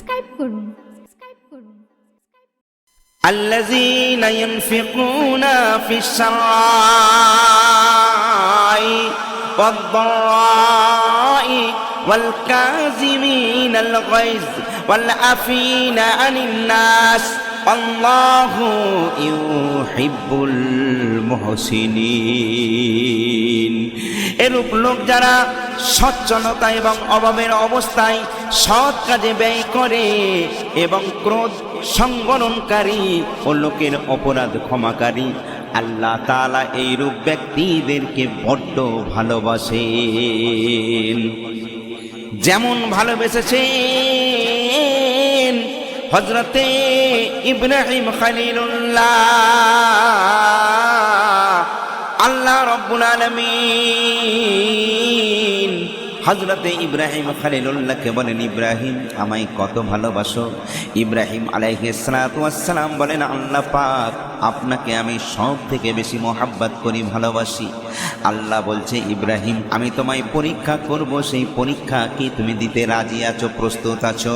Subscribe করুন। الذين ينفقون في السراء والضراء والكاظمين الغيظ والعافين عن الناس والله يحب المحسنين। এরূপ লোক যারা সচ্ছলতা এবং অভাবের অবস্থায় সৎ কাজে ব্যয় করে এবং ক্রোধ সংবরণকারী ও লোকের অপরাধ ক্ষমাকারী, আল্লাহ তাআলা এইরূপ ব্যক্তিদেরকে বড্ড ভালোবাসেন। যেমন ভালোবেসেছেন হযরতে ইব্রাহিম খলিলুল্লাহ, আল্লাহ রাব্বুল আলামিন হযরতে ইব্রাহিম খলিলুল্লাহকে বলেন, ইব্রাহিম আমায় কত ভালোবাসো? ইব্রাহিম আলাইহিস সালাতু ওয়াস সালাম বলেন, আল্লাহ পাক আপনাকে আমি সব থেকে বেশি মোহাব্বত করি, ভালোবাসি। আল্লাহ বলছে, ইব্রাহিম আমি তোমায় পরীক্ষা করব, সেই পরীক্ষা কি তুমি দিতে রাজি আছো, প্রস্তুত আছো?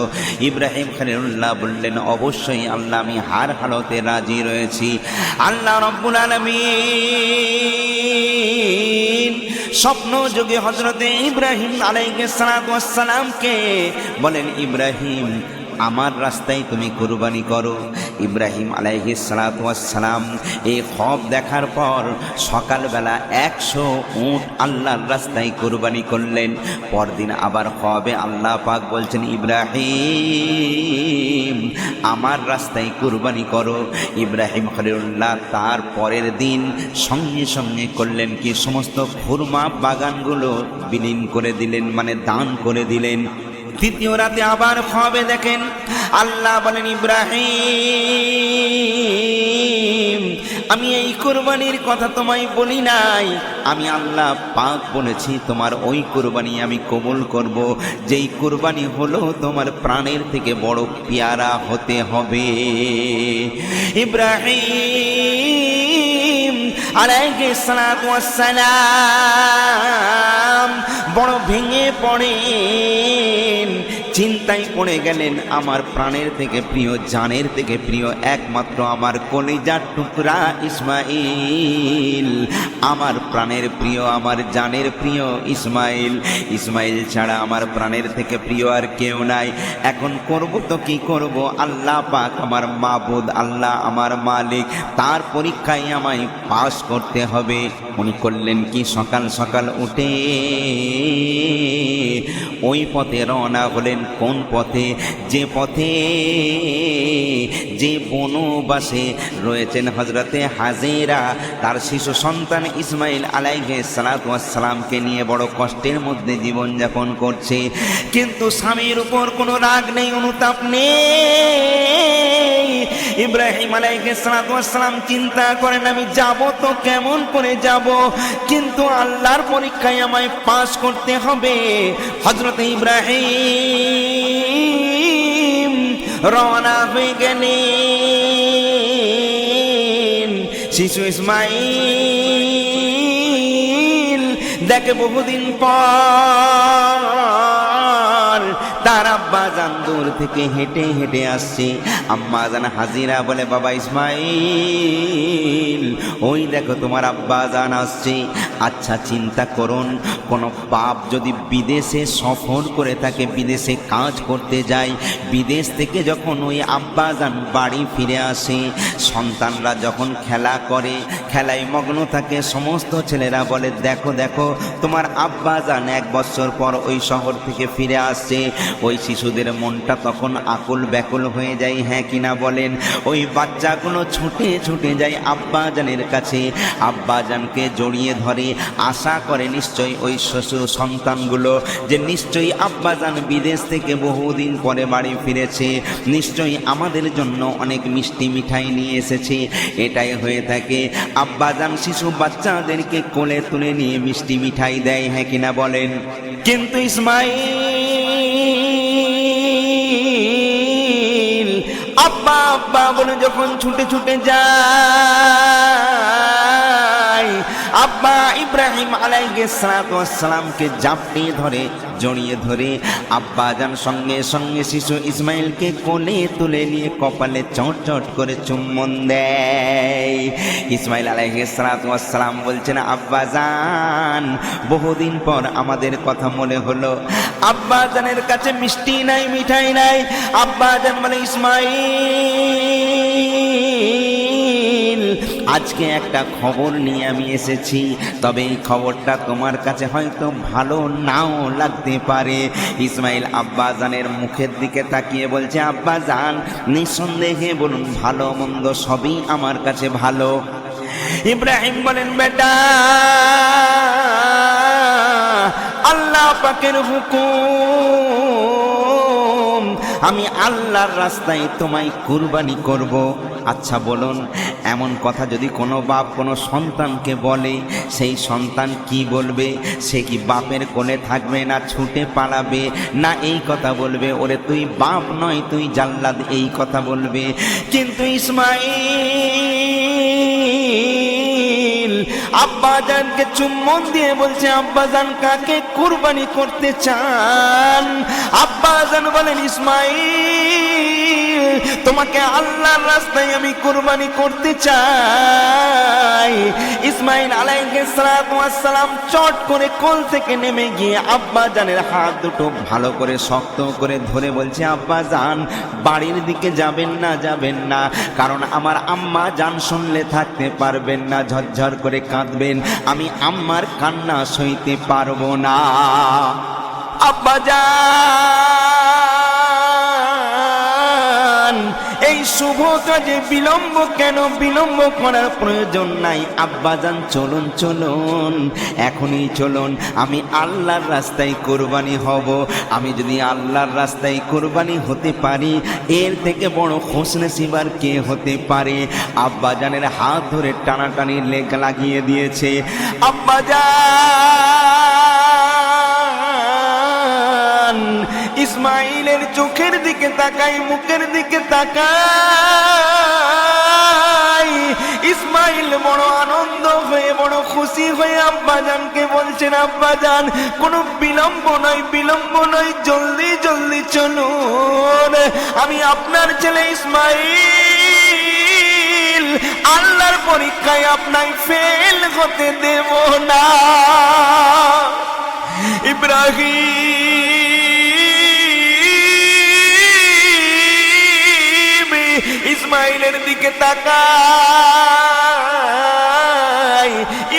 ইব্রাহিম খলিলুল্লাহ বললেন, অবশ্যই আল্লাহ, আমি হার হালতে রাজি রয়েছি। আল্লাহ রাব্বুল আলামিন স্বপ্ন যোগে হযরতে ইব্রাহিম আলাইহিস সালাতু ওয়াস সালামকে বলেন, ইব্রাহিম আমার রাস্তায় তুমি কুরবানি করো। ইব্রাহিম আলাইহিস সালাতু ওয়াস সালাম এই খ্বব দেখার পর সকালবেলা 100 উট আল্লাহর রাস্তায় কুরবানি করলেন। পরদিন আবার খ্ববে আল্লাহ পাক বলছেন, ইব্রাহিম আমার রাস্তায় কুরবানি করো। ইব্রাহিম খলিলুল্লাহ তার পরের দিন সঙ্গে সঙ্গে করলেন কি, সমস্ত খুরমা বাগানগুলো বিলীন করে দিলেন, মানে দান করে দিলেন। তৃতীয় রাতে আবার খ্ববে দেখেন, আল্লাহ বলেন, ইব্রাহিম আমি এই কুরবানির কথা তোমায় বলি নাই, আমি আল্লাহ পাক বলেছি তোমার ওই কুরবানি আমি কবুল করব, যেই কুরবানি হলো তোমার প্রাণের থেকে বড় পেয়ারা হতে হবে। ইব্রাহিম আলাইহিস সালাতু ওয়াস সালাম বড় ভেঙে পড়েন, চিন্তায় পড়ে গেলেন, আমার প্রাণের থেকে প্রিয়, জানের থেকে প্রিয় একমাত্র আমার কলিজার টুকরা ইসমাইল, আমার প্রাণের প্রিয়, আমার জানের প্রিয় ইসমাইল, ইসমাইল ছাড়া আমার প্রাণের থেকে প্রিয় আর কেউ নাই। এখন করব তো কি করব? আল্লাহ পাক আমার মাবুদ, আল্লাহ আমার মালিক, তার পরীক্ষায় আমায় পাস করতে হবে। উনি করলেন কি, সকাল সকাল উঠে ওই পথে রওনা হলেন। কোন পথে? যে পথে যে বনবাসে রয়েছেন হযরতে হাজেরা, তার শিশু সন্তান ইসমাইল আলাইহিস সালাতু ওয়াস সালামকে নিয়ে বড় কষ্টের মধ্যে জীবনযাপন করছে। কিন্তু স্বামীর উপর কোনো রাগ নেই, অনুতাপ নেই। ইব্রাহিম আলাইহিস সালাতু ওয়াস সালাম চিন্তা করেন, আমি যাব তো কেমন করে যাব, কিন্তু আল্লাহর পরীক্ষায় আমায় পাস করতে হবে। হযরতে ইব্রাহিম রওনা হয়ে গেলেন। শিশু ইসমাইল দেখে বহুদিন পর তার আব্বা জান দূর থেকে হেঁটে হেঁটে আসছে। আম্মা জান হাজিরা বলে, বাবা ইসমাইল ওই দেখো তোমার আব্বা জান আসছে। আচ্ছা চিন্তা করুন, কোনো বাপ যদি বিদেশে সফর করে থাকে, বিদেশে কাজ করতে যায়, বিদেশ থেকে যখন ওই আব্বা জান বাড়ি ফিরে আসে, সন্তানরা যখন খেলা করে, খেলায় মগ্ন থাকে, সমস্ত ছেলেরা বলে, দেখো দেখো তোমার আব্বা জান 1 বছর পর ওই শহর থেকে ফিরে আসছে। ওই শিশুদের মনটা তখন আকুল ব্যাকুল হয়ে যায়, হ্যাঁ কিনা বলেন? ওই বাচ্চাগুলো ছুটে ছুটে যায় আব্বা জানের কাছে, আব্বা জানকে জড়িয়ে ধরে, আশা করে নিশ্চয়ই ওই শিশু সন্তানগুলো যে নিশ্চয়ই আব্বা জান বিদেশ থেকে বহুদিন পরে বাড়ি ফিরেছে, নিশ্চয়ই আমাদের জন্য অনেক মিষ্টি মিঠাই নিয়ে এসেছে। এটাই হয়ে থাকে, আব্বা জান শিশু বাচ্চাদেরকে কোলে তুলে নিয়ে মিষ্টি মিঠাই দেয়, হ্যাঁ কিনা বলেন? কিন্তু ইসমাইল আব্বা আব্বা বলে যখন ছুটে ছুটে যায়, আব্বা ইব্রাহিম আলাইহিস সালামকে জাপটে ধরে জড়িয়ে ধরে আব্বাজান সঙ্গে সঙ্গে শিশু ইসমাইলকে কোলে তুলে নিয়ে কপালে চট চট করে চুম্বন দেয়। ইসমাইল আলাইহিস সালাম বলছেন, আব্বাজান বহুদিন পর আমাদের কথা মনে হলো। আব্বাজানের কাছে মিষ্টি নাই, মিঠাই নাই। আব্বাজান বলে, ইসমাইল, আজকে একটা খবর নিয়ে আমি এসেছি, তবে এই খবরটা তোমার কাছে হয়তো ভালো নাও লাগতে পারে। ইসমাইল আব্বাজানের মুখের দিকে তাকিয়ে বলছে, আব্বাজান নিঃসন্দেহে বলুন, ভালো মন্দ সবই আমার কাছে ভালো। ইব্রাহিম বলেন, বেটা, আল্লাহ পাকের হুকুম, আমি আল্লাহর রাস্তায় তোমায় কুরবানি করব। আচ্ছা বলুন, এমন কথা যদি কোনো বাপ কোনো সন্তানকে বলে, সেই সন্তান কি বলবে? সে কি বাপের কোলে থাকবে, না ছুটে পালাবে, না এই কথা বলবে, ওরে তুই বাপ নয় তুই জাল্লাদ, এই কথা বলবে? কিন্তু ইসমাইল আব্বাজানকে চুম্বন দিয়ে বলছে, আব্বাজান কাকে কুরবানি করতে চান? আব্বাজান বলেন, ইসমাইল, তোমাকে আল্লাহর রাস্তায় আমি কুরবানি করতে চাই। ইসমাইল আলাইহিস সালাম চট করে কোল থেকে নেমে গিয়ে আব্বাজানের হাত দুটো ভালো করে শক্ত করে ধরে বলছে, আব্বাজান বাড়ির দিকে যাবেন না, যাবেন না, কারণ আমার আম্মা জান শুনলে থাকতে পারবেন না, ঝরঝর করে কাঁদবেন, আমি আম্মার কান্না সইতে পারবো না। আব্বাজান এই শুভ কাজে বিলম্ব কেন? বিলম্ব করার প্রয়োজন নাই। আব্বাজান চলুন চলুন, এখনই চলুন, আমি আল্লাহর রাস্তায় কুরবানি হব। আমি যদি আল্লাহর রাস্তায় কুরবানি হতে পারি, এর থেকে বড় খুশনসিব আর কে হতে পারে? আব্বাজানের হাত ধরে টানাটানি লেগ লাগিয়ে দিয়েছে। আব্বাজান ইসমাইলের চোখের দিকে তাকাই, মুখের দিকে তাকাই। ইসমাইল বড় আনন্দ হয়ে, বড় খুশি হয়ে আব্বাজানকে বলছেন, আব্বাজান কোনো বিলম্ব নয়, বিলম্ব নয়, জলদি জলদি চলুন, আমি আপনার ছেলে ইসমাইল আল্লাহর পরীক্ষায় আপনাকে ফেল হতে দেব না। ইব্রাহিম ইসমাইলের দিকে তাকায়।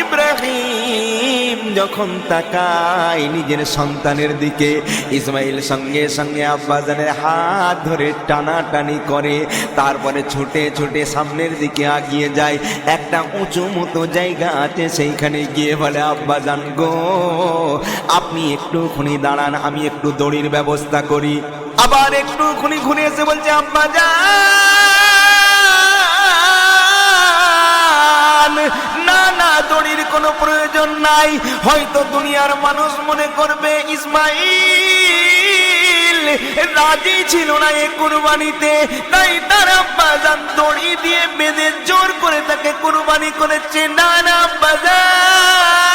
ইব্রাহিম যখন তাকায় নিজের সন্তানের দিকে, ইসমাইল সঙ্গে সঙ্গে আব্বাজানের হাত ধরে টানাটানি করে, তারপরে ছুটে ছুটে সামনের দিকে আগিয়ে যায়। একটা উঁচু মতো জায়গা আছে, সেইখানে গিয়ে বলে, আব্বাজান গো, আপনি একটুখানি দাঁড়ান, আমি একটু দড়ির ব্যবস্থা করি। আবার একটুখানি ঘুরে এসে বলছে, আব্বাজান না না, দড়ির কোনো প্রয়োজন নাই। হয়তো দুনিয়ার মানুষ মনে করবে ইসমাইল রাজি ছিল না এ কুরবানিতে, তাই তার আব্বাজান দড়ি দিয়ে বেঁধে জোর করে তাকে কুরবানি করেছে। না না আব্বাজান,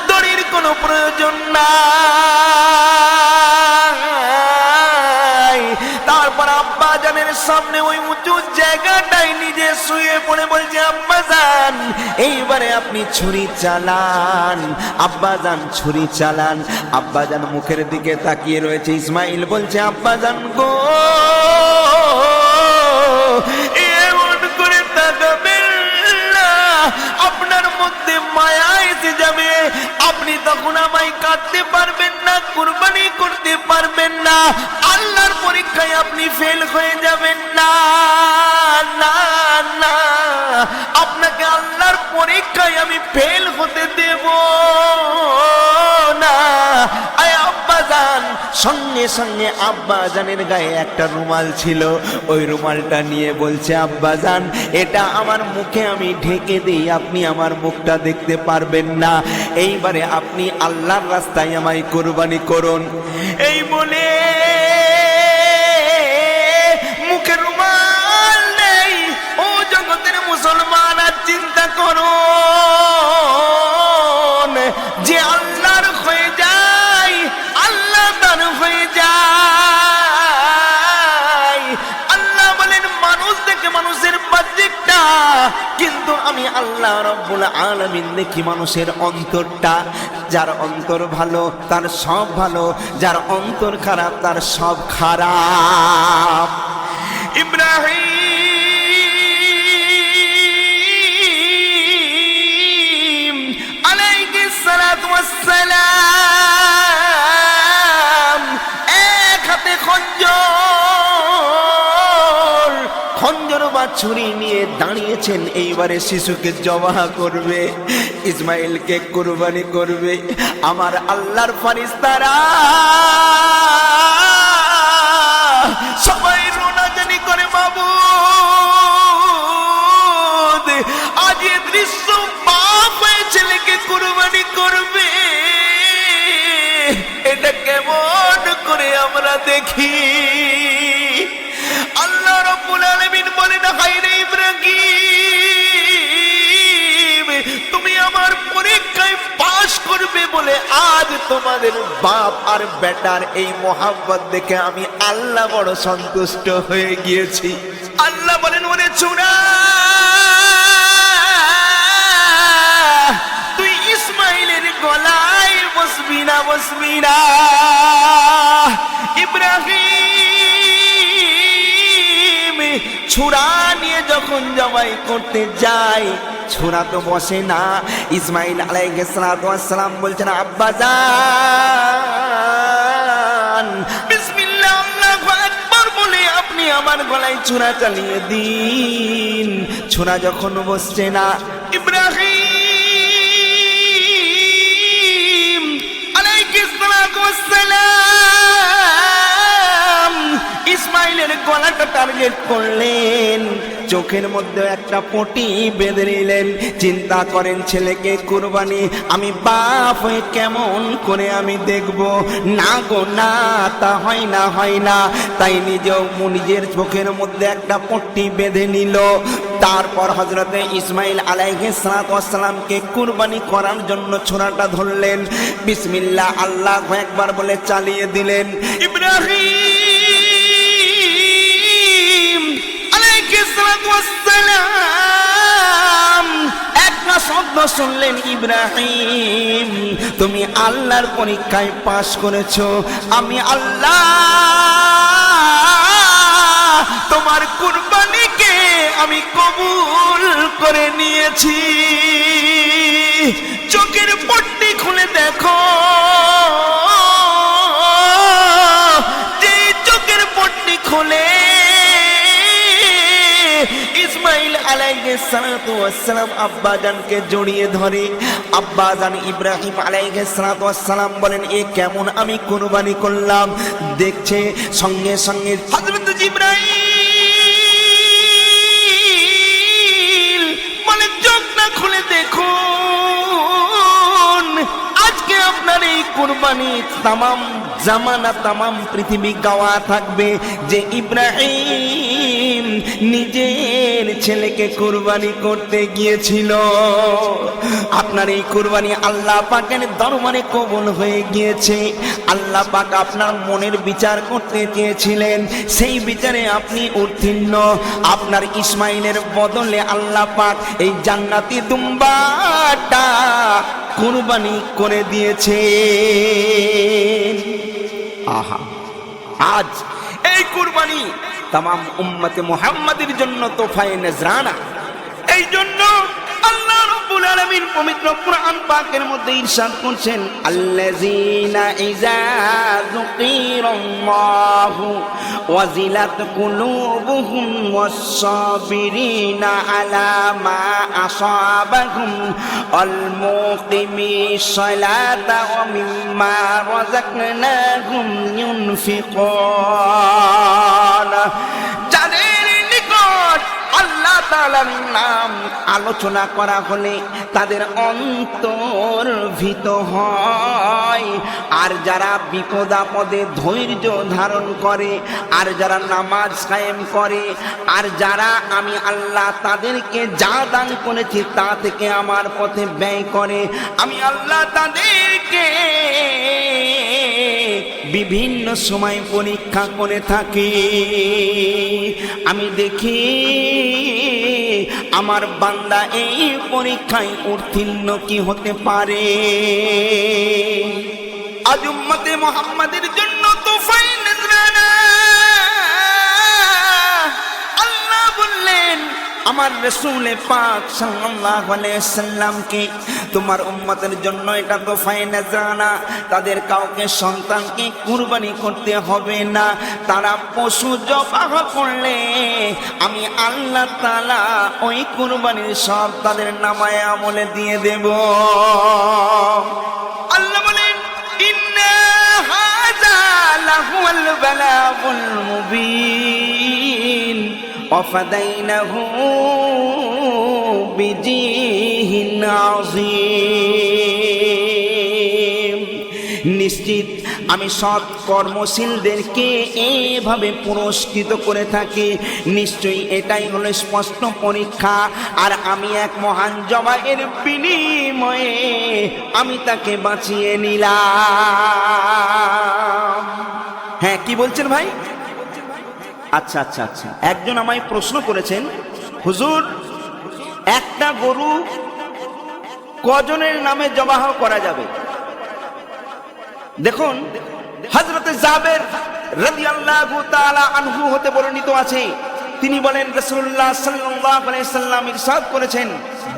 দড়ির কোনো প্রয়োজন নাই। তারপর আব্বাজানের সামনে ওই উঁচু জায়গাটাই নিজে শুয়ে পড়ে বলছে, আব্বাজান এইবারে আপনি ছুরি চালান। আব্বাজান ছুরি চালান। আব্বাজান মুখের দিকে তাকিয়ে রয়েছে। ইসমাইল বলছে, আব্বাজান গো, এমন করে তাকাবেন না, আপনার মধ্যে মায়া এসে যাবে, আপনি তখন আমায় কাটতে পারবেন না, কুরবানি করতে পারবেন না, আল্লাহর পরীক্ষায় আপনি ফেল হয়ে যাবেন। না না না, আপনাকে আল্লাহর পরীক্ষায় আমি ফেল হতে দেব না। আয় আব্বাজান, সঙ্গে সঙ্গে আব্বাজানের গায়ে একটা রুমাল ছিল, ওই রুমালটা নিয়ে বলছে, আব্বাজান এটা আমার মুখে আমি ঢেকে দিই, আপনি আমার মুখটা দেখতে পারবেন না, এইবারে আপনি আল্লাহর রাস্তায় আমায় কুরবানি করুন। এই বলে মুখে রুমাল নেই। ও জগতের মুসলমান, আর চিন্তা করো আমি আল্লাহ রব্বুল আলামিন দেখি মানুষের অন্তরটা, যার অন্তর ভালো তার সব ভালো, যার অন্তর খারাপ তার সব খারাপ। ইব্রাহিম আলাইহিস সালাতু ওয়াস সালাম এক হাতে খঞ্জর বা ছুরি নিয়ে দাঁড়িয়েছেন, এইবারে শিশুকে জবাহ করবে, ইসমাইলকে কুরবানি করবে। আমার আল্লাহর ফেরেশতারা সবাই রোনাজানি করে, মাবুদ আজ এই দৃশ্য, বাপ হয়ে ছেলেকে কুরবানি করবে, এটা কেমন করে আমরা দেখি। আল্লাহ রাব্বুল আলামিন বলেন, হায়রে ইব্রাহিম, তুমি আমার পরীক্ষায় পাশ করবে বলে আজ তোমাদের বাপ আর বেটার এই মোহাব্বত দেখে আমি আল্লাহ বড় সন্তুষ্ট হয়ে গিয়েছি। আল্লাহ বলেন, ওরে চূড়া, তুই ইসমাইলের গলায় বসবি না, বসবি না। ইব্রাহিম ছুরা নিয়ে যখন জবাই করতে যায়, ছুরা তো বসে না। ইসমাইল আলাইহিস সালাম বলছেন, আব্বা জান, বিসমিল্লাহ আল্লাহু আকবার বলে আপনি আমার গলায় ছুরা চালিয়ে দিন। ছুরা যখন বসছে না, ইব্রাহিম আলাইহিস সালাম ইসমাইলের গলাটা টার্গেট করলেন, চোখের মধ্যে একটা পটি বেঁধে নিলেন। চিন্তা করেন, ছেলেকে কুরবানি আমি বাপ হয়ে কেমন করে আমি দেখব, না গো না, তা হয় না, হয় না। তাই নিজের চোখের মধ্যে একটা পট্টি বেঁধে নিল। তারপর হযরতে ইসমাইল আলাইহিস সালামকে কুরবানি করার জন্য ছোরাটা ধরলেন, বিসমিল্লাহ আল্লাহু আকবার বলে চালিয়ে দিলেন। ইব্রাহিম আলাইহিস সালাম একটা শব্দ শুনলেন, ইব্রাহিম তুমি আল্লাহর পরীক্ষায় পাশ করেছো, আমি আল্লাহ তোমার কুরবানিকে আমি কবুল করে নিয়েছি। চোখের পট্টি খুলে দেখো, যে চোখের পট্টি খুলে ইসমাইল আলাইহিস সালাম আব্বাজানকে জড়িয়ে ধরে। আব্বাজান ইব্রাহিম আলাইহিস সালাম বলেন, এ কেমন আমি কুরবানি করলাম। দেখছে সঙ্গে সঙ্গে হযরত জিবরাইল বলেন, চোখটা খুলে দেখুন, আজকে আপনার এই কুরবানি তামাম জামানা তামাম পৃথিবী গাওয়া থাকবে যে ইব্রাহিম নিজের ছেলেকে কুরবানি করতে গিয়েছিল। আপনার এই কুরবানি আল্লাহ পাকের দরবারে কবুল হয়ে গিয়েছে। আল্লাহ পাক আপনার মনের বিচার করতে চেয়েছিলেন, সেই বিচারে আপনি উত্তীর্ণ। আপনার ইসমাইলের বদলে আল্লাহ পাক এই জান্নাতি দুম্বাটা কুরবানি করে দিয়েছে। আহা, আজ এই কুরবানি तमाम उम्मते मुहम्मदीर जन्नो तोहफाए नजराना। এই জন্য আল্লাহ রাব্বুল আলামিন পবিত্র কুরআন পাকের মধ্যে ইরশাদ করেছেন, আল্লাযীনা ইযা যুকিরাল্লাহু ওয়াজিলাত কুলুবুহুম ওয়াস-সাবিরিনা আলা মা আসাবাহুম আল মুকিমিস সালাতা ওয়া মিম্মা রাযাকনাহুম ইউনফিকুন। যাদের নিকট আল্লাহ তাআলার নাম আলোচনা করা হলে তাদের অন্তর ভীত হয়, আর যারা বিপদ আপদে ধৈর্য ধারণ করে, আর যারা নামাজ কায়েম করে, আর যারা আমি আল্লাহ তাদেরকে যা দান করেছি তা থেকে আমার পথে ব্যয় করে, আমি আল্লাহ তাদেরকে বিভিন্ন সময় পরীক্ষা করে থাকে। আমি দেখি আমার বান্দা এই পরীক্ষায় উত্তীর্ণ কি হতে পারে। আজ উম্মতে মুহাম্মাদের জন্য তোফায়ে নজরানা আল্লাহ বললেন আমার রাসূল পাক সাল্লাল্লাহু আলাইহি সাল্লামকে, তোমার উম্মতের জন্য এটা তোফায়ে নজরানা, তাদের কাউকে সন্তানকে কুরবানি করতে হবে না। তারা পশু জবাহ করলে আমি আল্লাহ তাআলা ওই কুরবানির সব তাদের নামায়ে আমলে দিয়ে দেব। আল্লাহ বলেন ইন্না হাযা লাহুল বালাগুল মুবিন ওয়াফাদাইনাহু বিজিহিন আযীম। নিশ্চিত আমি সৎ কর্মশীলদেরকে এইভাবে পুরস্কৃত করে থাকি। নিশ্চয়ই এটাই হলো স্পষ্ট পরীক্ষা। আর আমি এক মহান জবাইয়ের বিনিময়ে আমি তাকে বাঁচিয়ে নিলাম। হ্যাঁ, কি বলছেন ভাই? আচ্ছা আচ্ছা আচ্ছা, একজন আমায় প্রশ্ন করেছেন, হুজুর একটা গরু কজনের নামে জবাহ করা যাবে? দেখুন, হযরতে জাবের রাদিয়াল্লাহু তাআলা আনহু হতে বর্ণিত আছে, তিনি বলেন রাসূলুল্লাহ সাল্লাল্লাহু আলাইহি সাল্লাম ইরশাদ করেছেন,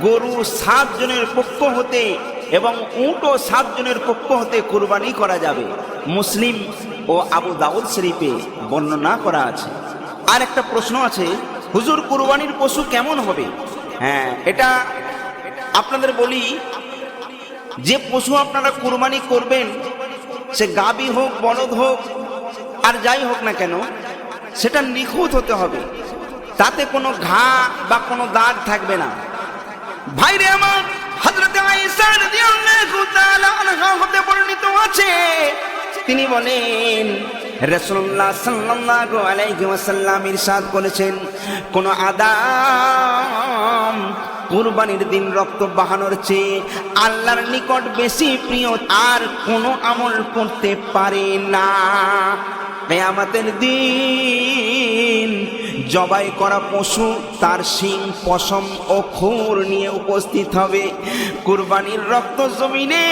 গরু 7 জনের পক্ষ হতে এবং উটও 7 জনের পক্ষ হতে কুরবানি করা যাবে। মুসলিম ও আবু দাউদ শরীফে বর্ণনা করা আছে। আর একটা প্রশ্ন আছে, হুজুর কুরবানির পশু কেমন হবে? হ্যাঁ, এটা আপনাদের বলি, যে পশু আপনারা কুরবানি করবেন সে গাবি হোক বলদ হোক আর যাই হোক না কেন, সেটা নিখুঁত হতে হবে, তাতে কোনো ঘা বা কোনো দাগ থাকবে না। ভাইরে আমার, হযরত আয়েশা রাদিয়াল্লাহু তাআলা আনহা হতে বর্ণিত আছে, তিনি বলেন রাসূলুল্লাহ সাল্লাল্লাহু আলাইহি ওয়াসাল্লাম ইরশাদ করেছেন, কোন আদম কুরবানির দিন রক্ত বহানোর চেয়ে আল্লাহর নিকট বেশি প্রিয় আর কোনো আমল করতে পারে না। কিয়ামতের দিন জবাই করা পশু তার শিং, পশম ও খুর নিয়ে উপস্থিত হবে। কুরবানির রক্ত জমিনে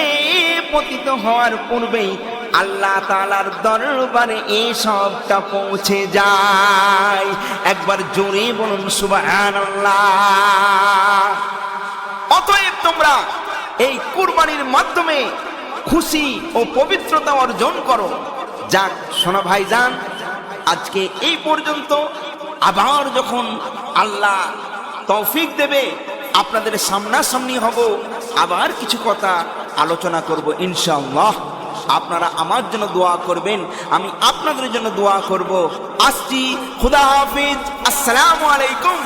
পতিত হওয়ার পূর্বেই আল্লাহ তাআলার দরবারে এই সবটা পৌঁছে যায়। একবার জোরে বলুন সুবহানাল্লাহ। অতএব তোমরা এই কুরবানির মাধ্যমে খুশি ও পবিত্রতা অর্জন করো। যাক শোনো ভাইজান, আজকে এই পর্যন্ত। আবার যখন আল্লাহ তৌফিক দেবে আপনাদের সামনাসামনি হব, আবার কিছু কথা আলোচনা করব ইনশাআল্লাহ। আপনারা আমার জন্য দোয়া করবেন, আমি আপনাদের জন্য দোয়া করব। আসছি, খুদা হাফিজ, আসসালামু আলাইকুম।